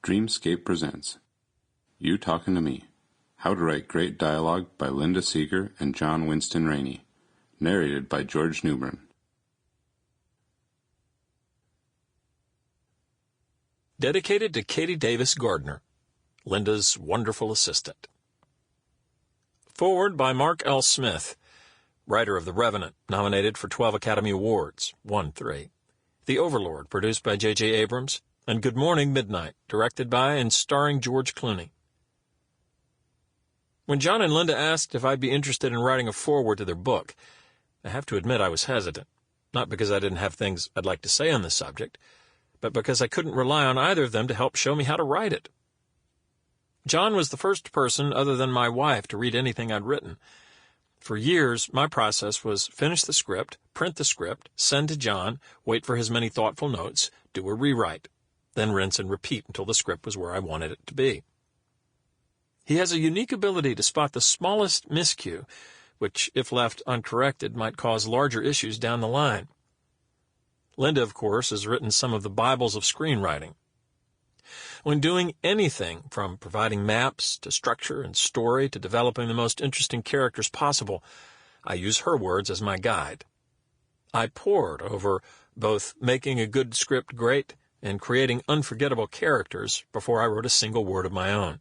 Dreamscape presents You Talkin to Me, How to Write Great Dialogue by Linda Seger and John Winston Rainey, narrated by George Newbern. Dedicated to Katie Davis Gardner, Linda's wonderful assistant. Foreword by Mark L. Smith, writer of The Revenant, nominated for 12 Academy Awards, won 3. The Overlord, produced by J.J. Abrams, and Good Morning Midnight, directed by and starring George Clooney. When John and Linda asked if I'd be interested in writing a foreword to their book, I have to admit I was hesitant, not because I didn't have things I'd like to say on the subject, but because I couldn't rely on either of them to help show me how to write it. John was the first person other than my wife to read anything I'd written. For years, my process was finish the script, print the script, send to John, wait for his many thoughtful notes, do a rewrite, then rinse and repeat until the script was where I wanted it to be. He has a unique ability to spot the smallest miscue, which, if left uncorrected, might cause larger issues down the line. Linda, of course, has written some of the Bibles of screenwriting. When doing anything, from providing maps to structure and story to developing the most interesting characters possible, I use her words as my guide. I pored over both making a good script great and creating unforgettable characters before I wrote a single word of my own.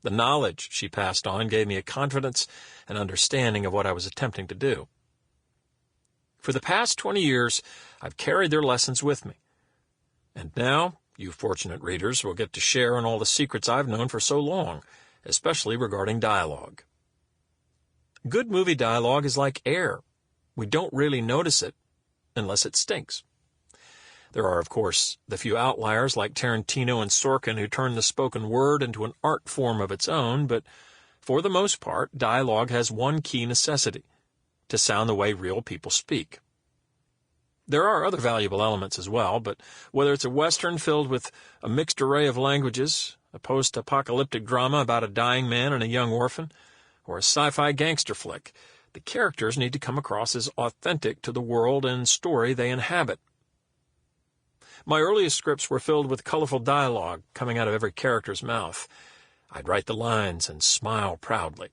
The knowledge she passed on gave me a confidence and understanding of what I was attempting to do. For the past 20 years, I've carried their lessons with me. And now, you fortunate readers will get to share in all the secrets I've known for so long, especially regarding dialogue. Good movie dialogue is like air. We don't really notice it unless it stinks. There are, of course, the few outliers like Tarantino and Sorkin who turn the spoken word into an art form of its own, but for the most part, dialogue has one key necessity: to sound the way real people speak. There are other valuable elements as well, but whether it's a Western filled with a mixed array of languages, a post-apocalyptic drama about a dying man and a young orphan, or a sci-fi gangster flick, the characters need to come across as authentic to the world and story they inhabit. My earliest scripts were filled with colorful dialogue coming out of every character's mouth. I'd write the lines and smile proudly.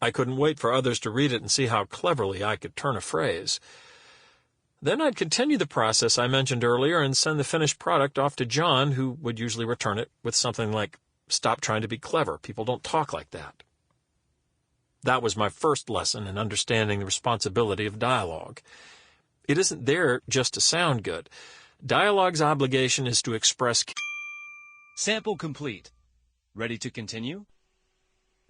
I couldn't wait for others to read it and see how cleverly I could turn a phrase. Then I'd continue the process I mentioned earlier and send the finished product off to John, who would usually return it with something like, "Stop trying to be clever. People don't talk like that." That was my first lesson in understanding the responsibility of dialogue. It isn't there just to sound good. Dialogue's obligation is to express. Sample complete. Ready to continue?